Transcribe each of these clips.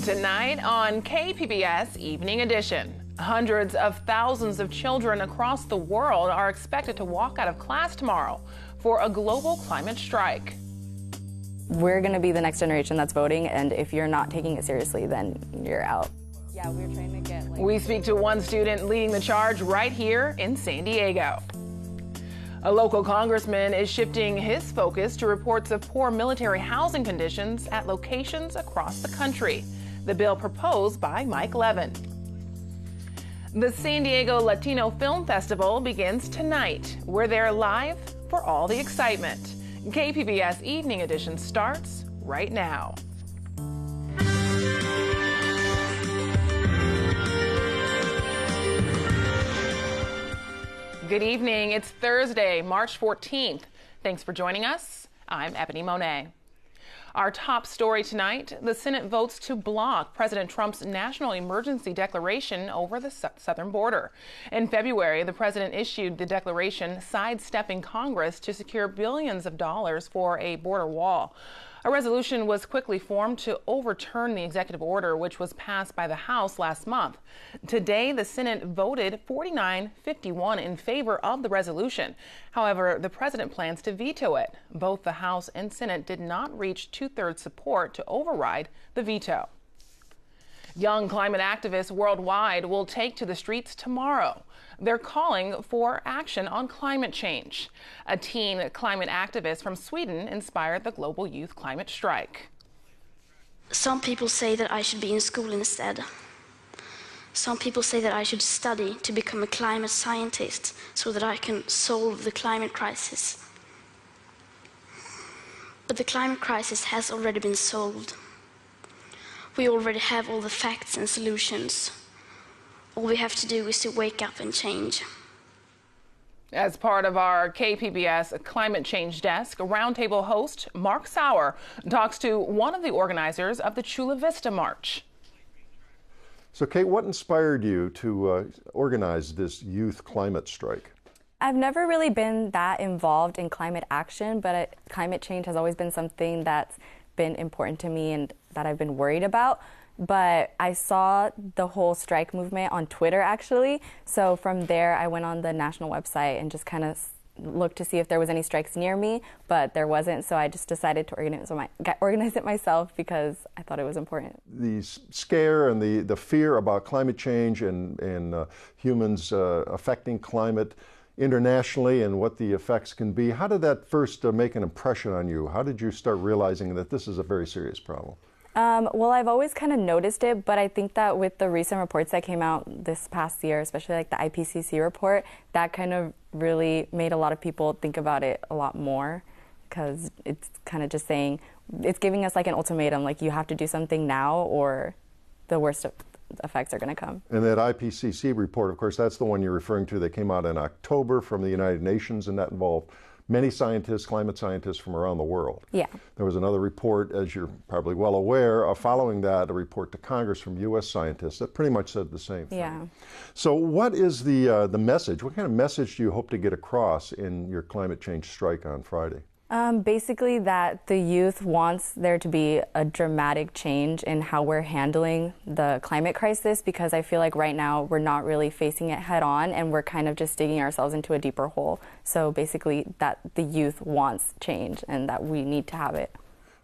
Tonight on KPBS Evening Edition, hundreds of thousands of children across the world are expected to walk out of class tomorrow for a global climate strike. We're going to be the next generation that's voting, and if you're not taking it seriously, then you're out. Yeah, we're trying to get We speak to one student leading the charge right here in San Diego. A local congressman is shifting his focus to reports of poor military housing conditions at locations across the country. The bill proposed by Mike Levin. The San Diego Latino Film Festival begins tonight. We're there live for all the excitement. KPBS Evening Edition starts right now. Good evening. It's Thursday, March 14th. Thanks for joining us. I'm Ebony Monet. Our top story tonight, the Senate votes to block President Trump's national emergency declaration over the southern border. In February, the president issued the declaration sidestepping Congress to secure billions of dollars for a border wall. A resolution was quickly formed to overturn the executive order, which was passed by the House last month. Today, the Senate voted 49-51 in favor of the resolution. However, the president plans to veto it. Both the House and Senate did not reach two-thirds support to override the veto. Young climate activists worldwide will take to the streets tomorrow. They're calling for action on climate change. A teen climate activist from Sweden inspired the global youth climate strike. Some people say that I should be in school instead. Some people say that I should study to become a climate scientist so that I can solve the climate crisis. But the climate crisis has already been solved. We already have all the facts and solutions. All we have to do is to wake up and change. As part of our KPBS Climate Change Desk, Roundtable host Mark Sauer talks to one of the organizers of the Chula Vista March. So, Kate, what inspired you to organize this youth climate strike? I've never really been that involved in climate action, but climate change has always been something that's been important to me and that I've been worried about. But I saw the whole strike movement on Twitter, actually. So from there, I went on the national website and just kind of looked to see if there was any strikes near me, but there wasn't. So I just decided to organize it myself because I thought it was important. The scare and the fear about climate change and humans affecting climate internationally and what the effects can be, how did that first make an impression on you? How did you start realizing that this is a very serious problem? Well, I've always kind of noticed it, but I think that with the recent reports that came out this past year, especially like the IPCC report, that kind of really made a lot of people think about it a lot more, because it's kind of just saying, it's giving us like an ultimatum, like you have to do something now or the worst effects are going to come. And that IPCC report, of course, that's the one you're referring to that came out in October from the United Nations, and that involved many scientists, climate scientists from around the world. Yeah. There was another report, as you're probably well aware, following that, a report to Congress from U.S. scientists that pretty much said the same thing. Yeah. So what is the message? What kind of message do you hope to get across in your climate change strike on Friday? Basically that the youth wants there to be a dramatic change in how we're handling the climate crisis, because I feel like right now we're not really facing it head on and we're kind of just digging ourselves into a deeper hole. So basically that the youth wants change and that we need to have it.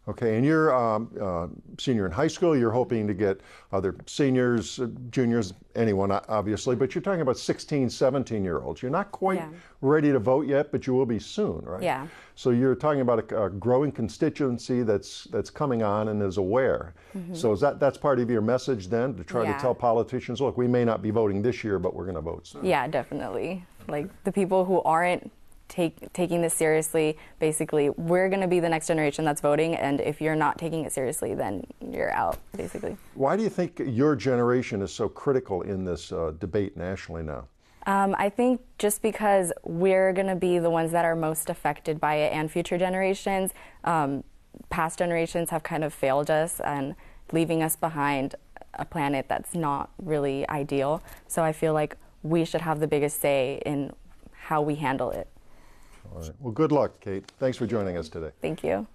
Okay, and you're a senior in high school. You're hoping to get other seniors, juniors, anyone, obviously, but you're talking about 16, 17-year-olds. You're not quite ready to vote yet, but you will be soon, right? Yeah. So you're talking about a growing constituency that's coming on and is aware. Mm-hmm. So that's part of your message then, to try to tell politicians, look, we may not be voting this year, but we're going to vote soon. Yeah, definitely. Like the people who aren't taking this seriously, basically, we're going to be the next generation that's voting, and if you're not taking it seriously, then you're out, basically. Why do you think your generation is so critical in this debate nationally now? I think just because we're going to be the ones that are most affected by it, and future generations. Past generations have kind of failed us and leaving us behind a planet that's not really ideal. So I feel like we should have the biggest say in how we handle it. All right. Well, good luck, Kate. Thanks for joining us today. Thank you.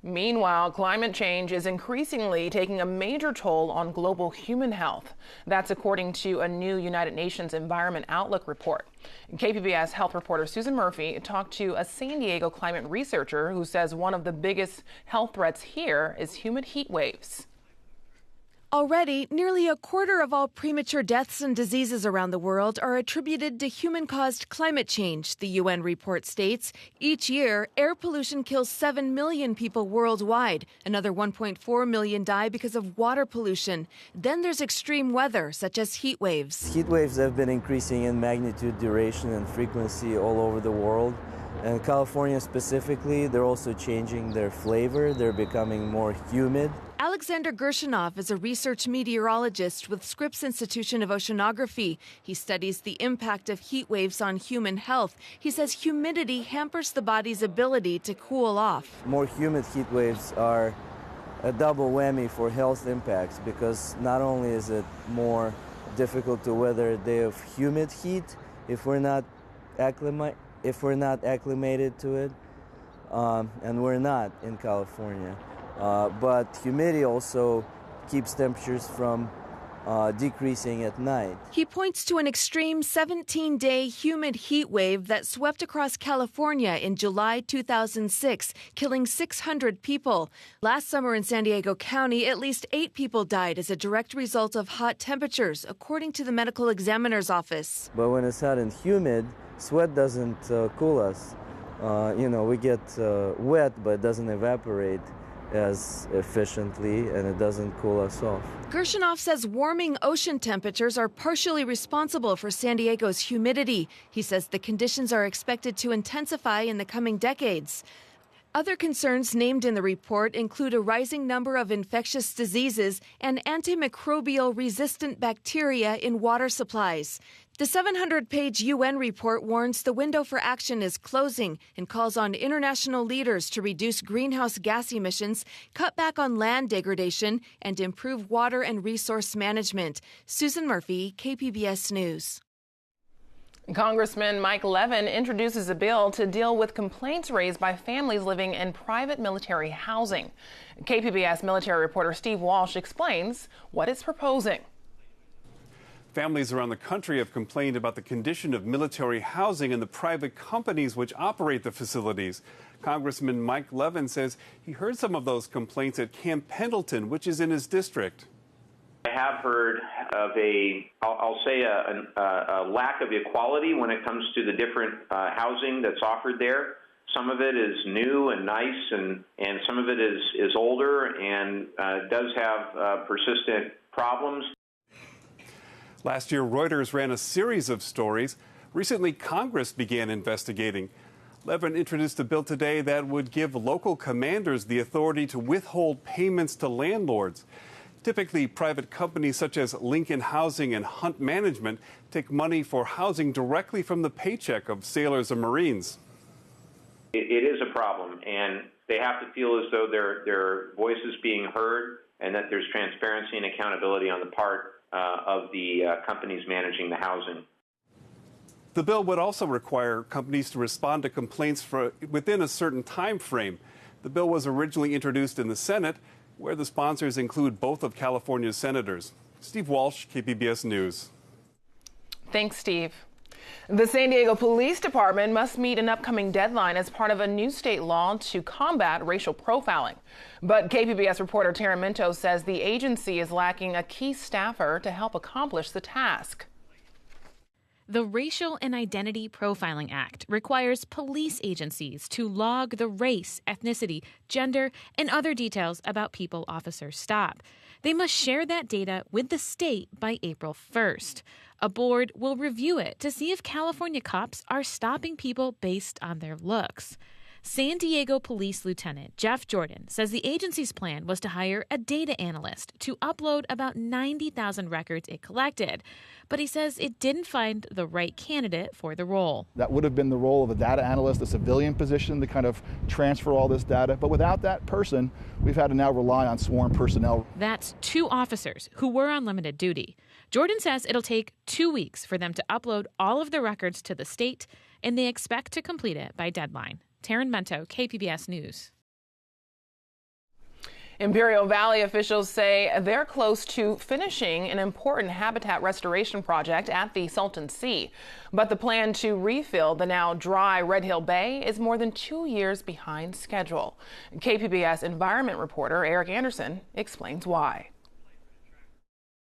Meanwhile, climate change is increasingly taking a major toll on global human health. That's according to a new United Nations Environment Outlook report. KPBS health reporter Susan Murphy talked to a San Diego climate researcher who says one of the biggest health threats here is humid heat waves. Already, nearly a quarter of all premature deaths and diseases around the world are attributed to human-caused climate change, the UN report states. Each year, air pollution kills 7 million people worldwide. Another 1.4 million die because of water pollution. Then there's extreme weather, such as heat waves. Heat waves have been increasing in magnitude, duration, and frequency all over the world. And California specifically, they're also changing their flavor. They're becoming more humid. Alexander Gershunov is a research meteorologist with Scripps Institution of Oceanography. He studies the impact of heat waves on human health. He says humidity hampers the body's ability to cool off. More humid heat waves are a double whammy for health impacts because not only is it more difficult to weather a day of humid heat if we're not acclimated to it, and we're not in California. But humidity also keeps temperatures from decreasing at night. He points to an extreme 17-day humid heat wave that swept across California in July 2006, killing 600 people. Last summer in San Diego County, at least 8 people died as a direct result of hot temperatures, according to the medical examiner's office. But when it's hot and humid, sweat doesn't cool us. We get wet, but it doesn't evaporate as efficiently, and it doesn't cool us off. Gershunov says warming ocean temperatures are partially responsible for San Diego's humidity. He says the conditions are expected to intensify in the coming decades. Other concerns named in the report include a rising number of infectious diseases and antimicrobial resistant bacteria in water supplies. The 700-page UN report warns the window for action is closing and calls on international leaders to reduce greenhouse gas emissions, cut back on land degradation, and improve water and resource management. Susan Murphy, KPBS News. Congressman Mike Levin introduces a bill to deal with complaints raised by families living in private military housing. KPBS military reporter Steve Walsh explains what it's proposing. Families around the country have complained about the condition of military housing and the private companies which operate the facilities. Congressman Mike Levin says he heard some of those complaints at Camp Pendleton, which is in his district. I have heard of a lack of equality when it comes to the different housing that's offered there. Some of it is new and nice, and some of it is older and does have persistent problems. Last year, Reuters ran a series of stories. Recently, Congress began investigating. Levin introduced a bill today that would give local commanders the authority to withhold payments to landlords. Typically, private companies such as Lincoln Housing and Hunt Management take money for housing directly from the paycheck of sailors and Marines. It is a problem, and they have to feel as though their voice is being heard and that there's transparency and accountability on the part of the companies managing the housing. The bill would also require companies to respond to complaints within a certain time frame. The bill was originally introduced in the Senate, where the sponsors include both of California's senators. Steve Walsh, KPBS News. Thanks, Steve. The San Diego Police Department must meet an upcoming deadline as part of a new state law to combat racial profiling. But KPBS reporter Tara Minto says the agency is lacking a key staffer to help accomplish the task. The Racial and Identity Profiling Act requires police agencies to log the race, ethnicity, gender, and other details about people officers stop. They must share that data with the state by April 1st. A board will review it to see if California cops are stopping people based on their looks. San Diego Police Lieutenant Jeff Jordan says the agency's plan was to hire a data analyst to upload about 90,000 records it collected. But he says it didn't find the right candidate for the role. That would have been the role of a data analyst, a civilian position to kind of transfer all this data. But without that person, we've had to now rely on sworn personnel. That's 2 officers who were on limited duty. Jordan says it'll take 2 weeks for them to upload all of the records to the state, and they expect to complete it by deadline. Taryn Mento, KPBS News. Imperial Valley officials say they're close to finishing an important habitat restoration project at the Salton Sea. But the plan to refill the now dry Red Hill Bay is more than 2 years behind schedule. KPBS environment reporter Eric Anderson explains why.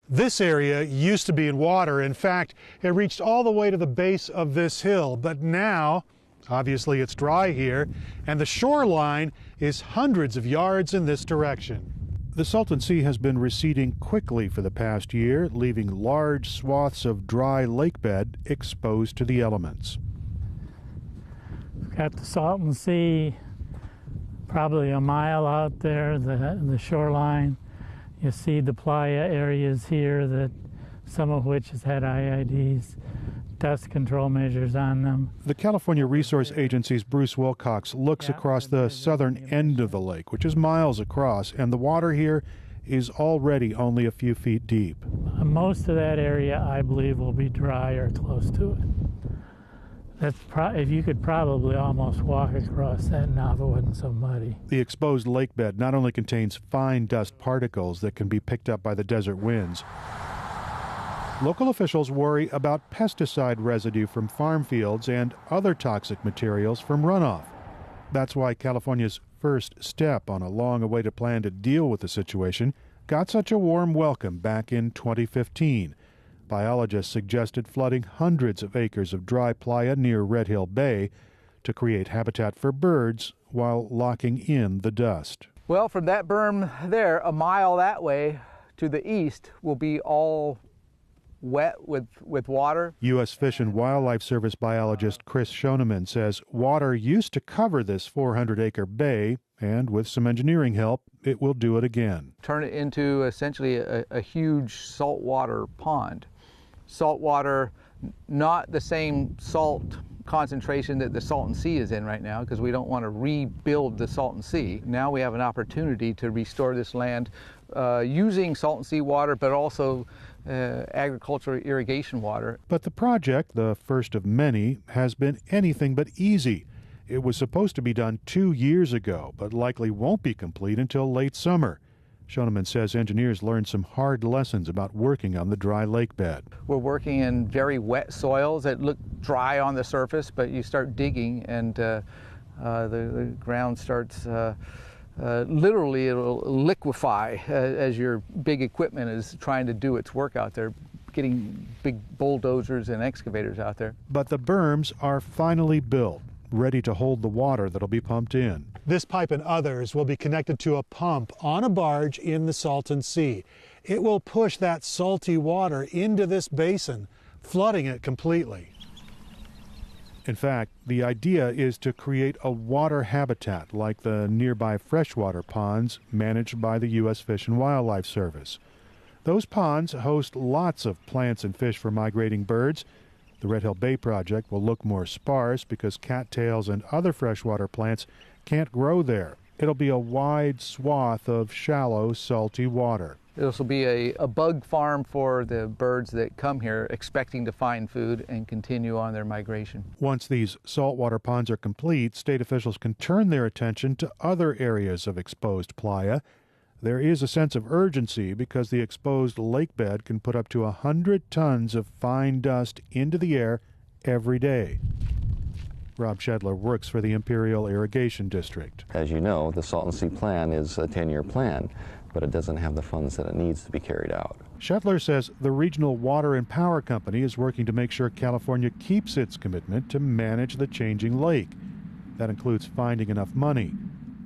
This area used to be in water. In fact, it reached all the way to the base of this hill. But now, obviously it's dry here, and the shoreline is hundreds of yards in this direction. The Salton Sea has been receding quickly for the past year, leaving large swaths of dry lakebed exposed to the elements. We've got the Salton Sea probably a mile out there, the shoreline. You see the playa areas here, that some of which has had IIDs, dust control measures on them. The California Resource Agency's Bruce Wilcox looks across the southern end of the lake, which is miles across, and the water here is already only a few feet deep. Most of that area, I believe, will be dry or close to it. If you could probably almost walk across that now if it wasn't so muddy. The exposed lakebed not only contains fine dust particles that can be picked up by the desert winds. Local officials worry about pesticide residue from farm fields and other toxic materials from runoff. That's why California's first step on a long-awaited plan to deal with the situation got such a warm welcome back in 2015. Biologists suggested flooding hundreds of acres of dry playa near Red Hill Bay to create habitat for birds while locking in the dust. Well, from that berm there, a mile that way to the east will be all wet with water. U.S. Fish and Wildlife Service biologist Chris Schoeneman says water used to cover this 400-acre bay, and with some engineering help, it will do it again. Turn it into essentially a huge saltwater pond. Saltwater, not the same salt concentration that the Salton Sea is in right now, because we don't want to rebuild the Salton Sea. Now we have an opportunity to restore this land using Salton Sea water, but also agricultural irrigation water. But the project, the first of many, has been anything but easy. It was supposed to be done 2 years ago, but likely won't be complete until late summer. Schoeneman says engineers learned some hard lessons about working on the dry lake bed. We're working in very wet soils that look dry on the surface, but you start digging and the ground starts literally, it'll liquefy as your big equipment is trying to do its work out there, getting big bulldozers and excavators out there. But the berms are finally built, ready to hold the water that'll be pumped in. This pipe and others will be connected to a pump on a barge in the Salton Sea. It will push that salty water into this basin, flooding it completely. In fact, the idea is to create a water habitat like the nearby freshwater ponds managed by the U.S. Fish and Wildlife Service. Those ponds host lots of plants and fish for migrating birds. The Red Hill Bay project will look more sparse because cattails and other freshwater plants can't grow there. It'll be a wide swath of shallow, salty water. This will be a bug farm for the birds that come here expecting to find food and continue on their migration. Once these saltwater ponds are complete, state officials can turn their attention to other areas of exposed playa. There is a sense of urgency because the exposed lakebed can put up to 100 tons of fine dust into the air every day. Rob Shedler works for the Imperial Irrigation District. As you know, the Salton Sea plan is a 10-year plan, but it doesn't have the funds that it needs to be carried out. Shedler says the regional water and power company is working to make sure California keeps its commitment to manage the changing lake. That includes finding enough money.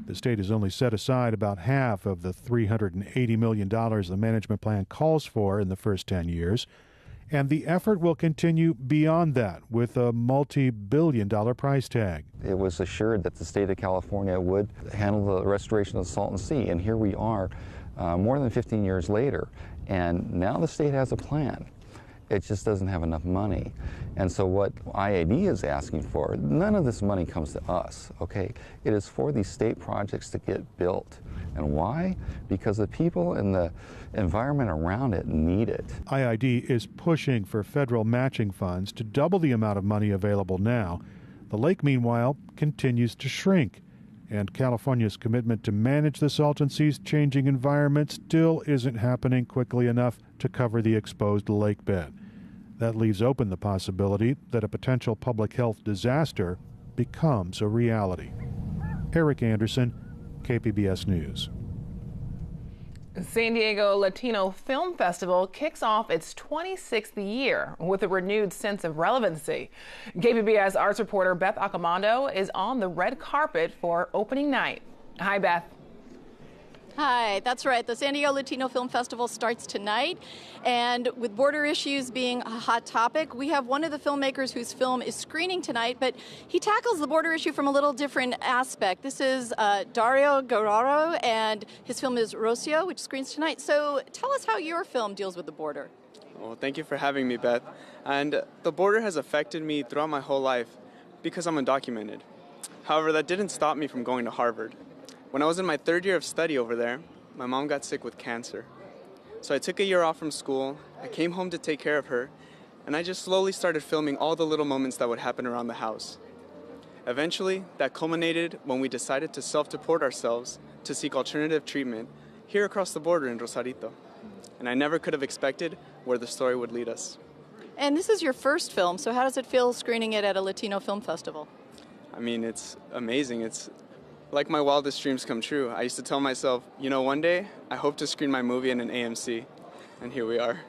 The state has only set aside about half of the $380 million the management plan calls for in the first 10 years. And the effort will continue beyond that with a multi-billion-dollar price tag. It was assured that the state of California would handle the restoration of the Salton Sea, and here we are more than 15 years later, and now the state has a plan. It just doesn't have enough money. And so what IAD is asking for, none of this money comes to us, okay? It is for these state projects to get built. And why? Because the people and the environment around it need it. IID is pushing for federal matching funds to double the amount of money available now. The lake, meanwhile, continues to shrink. And California's commitment to manage the Salton Sea's changing environment still isn't happening quickly enough to cover the exposed lake bed. That leaves open the possibility that a potential public health disaster becomes a reality. Eric Anderson, KPBS News. San Diego Latino Film Festival kicks off its 26th year with a renewed sense of relevancy. KPBS arts reporter Beth Accomando is on the red carpet for opening night. Hi, Beth. Hi, that's right. The San Diego Latino Film Festival starts tonight, and with border issues being a hot topic, we have one of the filmmakers whose film is screening tonight, but he tackles the border issue from a little different aspect. This is Dario Guerrero, and his film is Rocio, which screens tonight. So tell us how your film deals with the border. Well, thank you for having me, Beth. And the border has affected me throughout my whole life because I'm undocumented. However, that didn't stop me from going to Harvard. When I was in my third year of study over there, my mom got sick with cancer. So I took a year off from school, I came home to take care of her, and I just slowly started filming all the little moments that would happen around the house. Eventually, that culminated when we decided to self-deport ourselves to seek alternative treatment here across the border in Rosarito. And I never could have expected where the story would lead us. And this is your first film, so how does it feel screening it at a Latino film festival? I mean, it's amazing. It's like my wildest dreams come true. I used to tell myself, you know, one day I hope to screen my movie in an AMC, and here we are.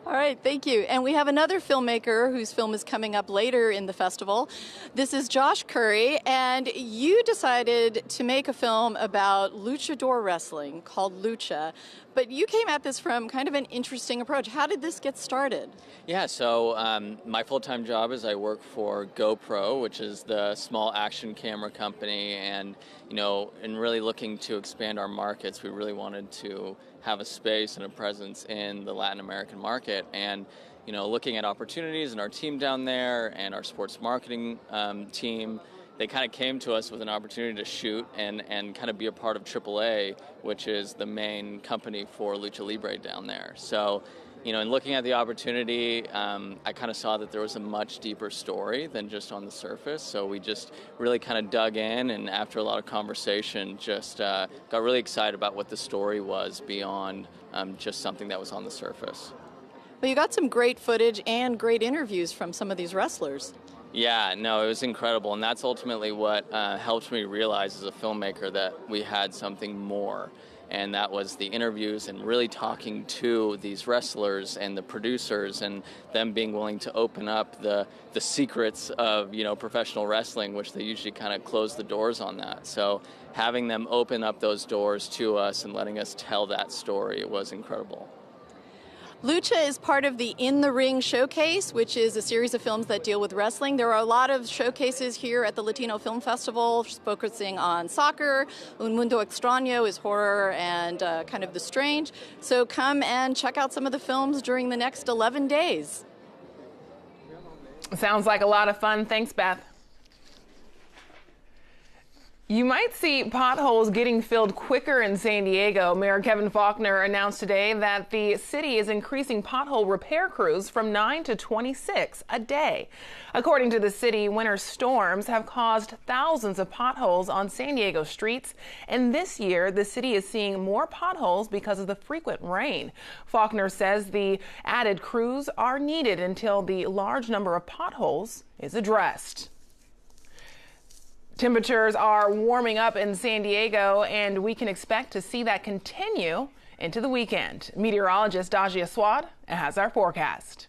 All right, thank you. And we have another filmmaker whose film is coming up later in the festival. This is Josh Curry, and you decided to make a film about luchador wrestling called Lucha, but you came at this from kind of an interesting approach. How did this get started? Yeah, so my full-time job is I work for GoPro, which is the small action camera company, and in really looking to expand our markets, we really wanted to have a space and a presence in the Latin American market. And looking at opportunities and our team down there and our sports marketing team, they kind of came to us with an opportunity to shoot and kind of be a part of AAA, which is the main company for Lucha Libre down there. So, in looking at the opportunity, I kind of saw that there was a much deeper story than just on the surface. So we just really kind of dug in, and after a lot of conversation, just got really excited about what the story was beyond just something that was on the surface. Well, you got some great footage and great interviews from some of these wrestlers. Yeah, no, it was incredible, and that's ultimately what helped me realize as a filmmaker that we had something more. And that was the interviews and really talking to these wrestlers and the producers and them being willing to open up the secrets of, professional wrestling, which they usually kind of close the doors on that. So having them open up those doors to us and letting us tell that story was incredible. Lucha is part of the In the Ring Showcase, which is a series of films that deal with wrestling. There are a lot of showcases here at the Latino Film Festival focusing on soccer. Un Mundo Extraño is horror and kind of the strange. So come and check out some of the films during the next 11 days. Sounds like a lot of fun. Thanks, Beth. You might see potholes getting filled quicker in San Diego. Mayor Kevin Faulconer announced today that the city is increasing pothole repair crews from 9 to 26 a day. According to the city, winter storms have caused thousands of potholes on San Diego streets, and this year the city is seeing more potholes because of the frequent rain. Faulconer says the added crews are needed until the large number of potholes is addressed. Temperatures are warming up in San Diego, and we can expect to see that continue into the weekend. Meteorologist Dajia Swad has our forecast.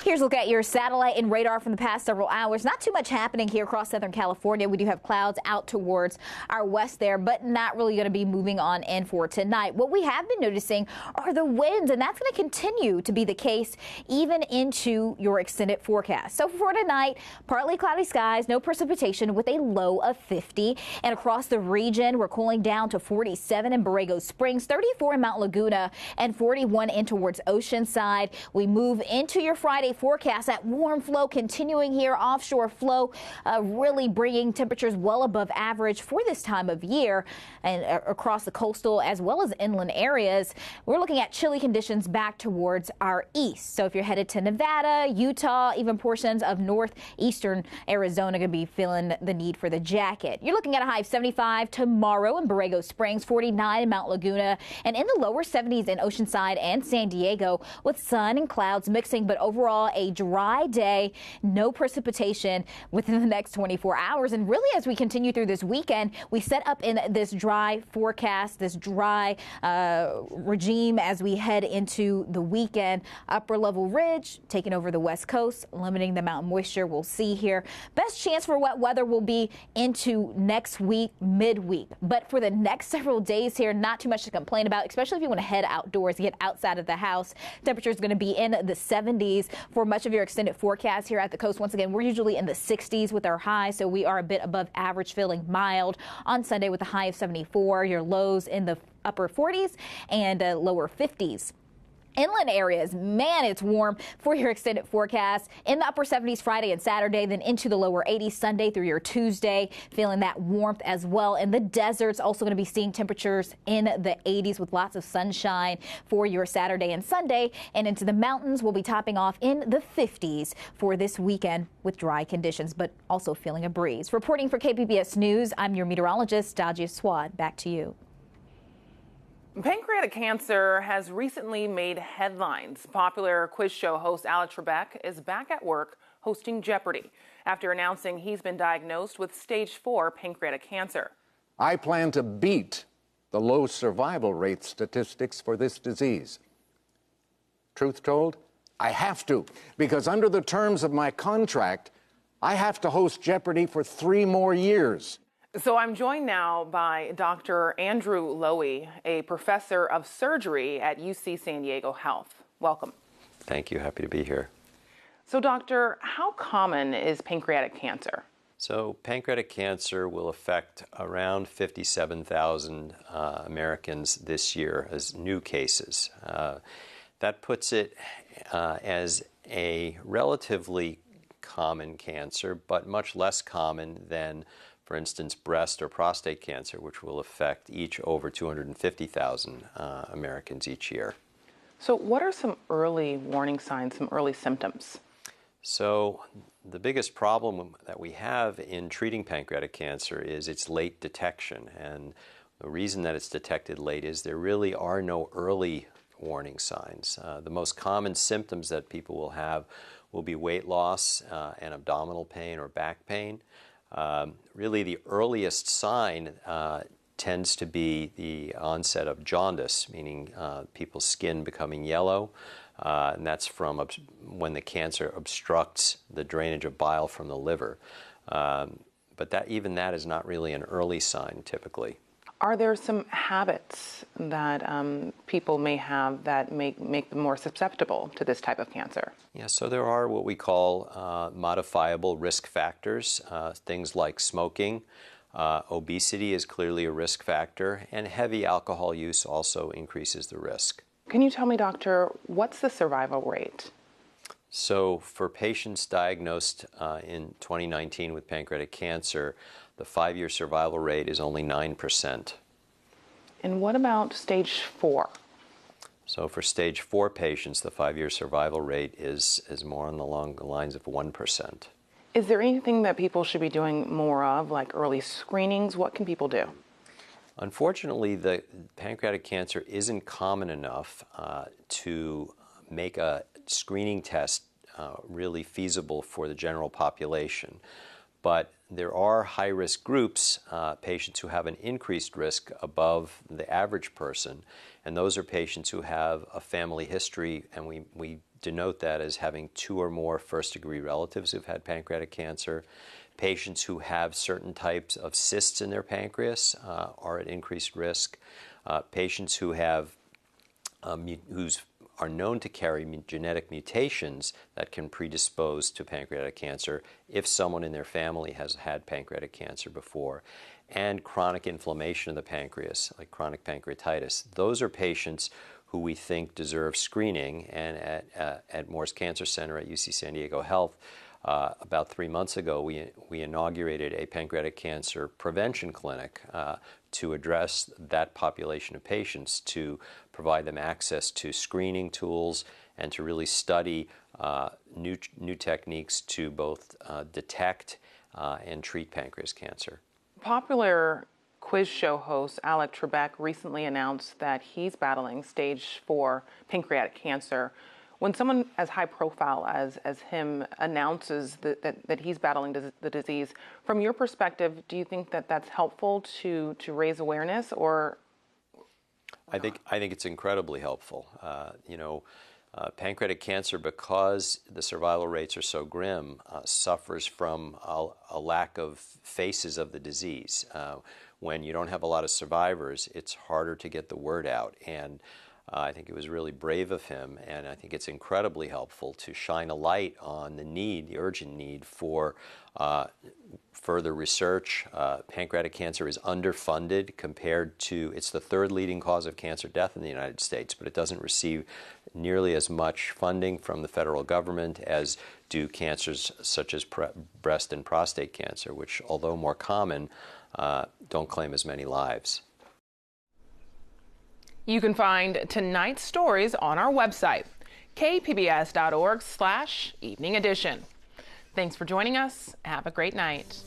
Here's a look at your satellite and radar from the past several hours. Not too much happening here across Southern California. We do have clouds out towards our west there, but not really going to be moving on in for tonight. What we have been noticing are the winds, and that's going to continue to be the case even into your extended forecast. So for tonight, partly cloudy skies, no precipitation with a low of 50. And across the region, we're cooling down to 47 in Borrego Springs, 34 in Mount Laguna, and 41 in towards Oceanside. We move into your Friday 7-day forecast. That warm flow continuing here, offshore flow really bringing temperatures well above average for this time of year and across the coastal as well as inland areas. We're looking at chilly conditions back towards our east. So if you're headed to Nevada, Utah, even portions of northeastern Arizona, going to be feeling the need for the jacket. You're looking at a high of 75 tomorrow in Borrego Springs, 49 in Mount Laguna, and in the lower 70s in Oceanside and San Diego with sun and clouds mixing, but overall a dry day, no precipitation within the next 24 hours. And really, as we continue through this weekend, we set up in this dry forecast, this dry regime as we head into the weekend. Upper level ridge taking over the west coast, limiting the amount of moisture we'll see here. Best chance for wet weather will be into next week, midweek. But for the next several days here, not too much to complain about, especially if you want to head outdoors, get outside of the house. Temperature is going to be in the 70s for much of your extended forecast here at the coast. Once again, we're usually in the 60s with our high, so we are a bit above average, feeling mild on Sunday with a high of 74. Your lows in the upper 40s and lower 50s. Inland areas, man, it's warm for your extended forecast. In the upper 70s Friday and Saturday, then into the lower 80s Sunday through your Tuesday, feeling that warmth as well. In the deserts, also going to be seeing temperatures in the 80s with lots of sunshine for your Saturday and Sunday. And into the mountains, we'll be topping off in the 50s for this weekend with dry conditions, but also feeling a breeze. Reporting for KPBS News, I'm your meteorologist, Dajia Swad. Back to you. Pancreatic cancer has recently made headlines. Popular quiz show host Alex Trebek is back at work hosting Jeopardy after announcing he's been diagnosed with stage 4 pancreatic cancer. I plan to beat the low survival rate statistics for this disease. Truth told, I have to, because under the terms of my contract, I have to host Jeopardy for 3 more years. So I'm joined now by Dr. Andrew Lowy, a professor of surgery at UC San Diego Health. Welcome. Thank you. Happy to be here. So, doctor, how common is pancreatic cancer? So pancreatic cancer will affect around 57,000 Americans this year as new cases. That puts it as a relatively common cancer, but much less common than, for instance, breast or prostate cancer, which will affect each over 250,000 Americans each year. So what are some early warning signs, some early symptoms? So the biggest problem that we have in treating pancreatic cancer is its late detection. And the reason that it's detected late is there really are no early warning signs. The most common symptoms that people will be weight loss and abdominal pain or back pain. Really, the earliest sign tends to be the onset of jaundice, meaning people's skin becoming yellow, and that's from when the cancer obstructs the drainage of bile from the liver. But even that is not really an early sign typically. Are there some habits that people may have that make them more susceptible to this type of cancer? Yeah, so there are what we call modifiable risk factors, things like smoking. Obesity is clearly a risk factor, and heavy alcohol use also increases the risk. Can you tell me, doctor, what's the survival rate? So for patients diagnosed in 2019 with pancreatic cancer, the 5-year survival rate is only 9%. And what about stage 4? So for stage 4 patients, the 5-year survival rate is more along the lines of 1%. Is there anything that people should be doing more of, like early screenings? What can people do? Unfortunately, the pancreatic cancer isn't common enough to make a screening test really feasible for the general population. But there are high-risk groups, patients who have an increased risk above the average person, and those are patients who have a family history, and we denote that as having 2 or more first-degree relatives who've had pancreatic cancer. Patients who have certain types of cysts in their pancreas are at increased risk. Patients who have are known to carry genetic mutations that can predispose to pancreatic cancer if someone in their family has had pancreatic cancer before, and chronic inflammation of the pancreas, like chronic pancreatitis. Those are patients who we think deserve screening. And at Moore's Cancer Center at UC San Diego Health, about 3 months ago, we inaugurated a pancreatic cancer prevention clinic to address that population of patients, to provide them access to screening tools and to really study new techniques to both detect and treat pancreas cancer. Popular quiz show host Alec Trebek recently announced that he's battling stage 4 pancreatic cancer. When someone as high profile as him announces that he's battling the disease, from your perspective, do you think that that's helpful to raise awareness, or? I think it's incredibly helpful. Pancreatic cancer, because the survival rates are so grim, suffers from a lack of faces of the disease. When you don't have a lot of survivors, it's harder to get the word out. And I think it was really brave of him, and I think it's incredibly helpful to shine a light on the urgent need for further research. Pancreatic cancer is underfunded compared to, it's the 3rd leading cause of cancer death in the United States, but it doesn't receive nearly as much funding from the federal government as do cancers such as breast and prostate cancer, which, although more common, don't claim as many lives. You can find tonight's stories on our website, kpbs.org/evening edition. Thanks for joining us. Have a great night.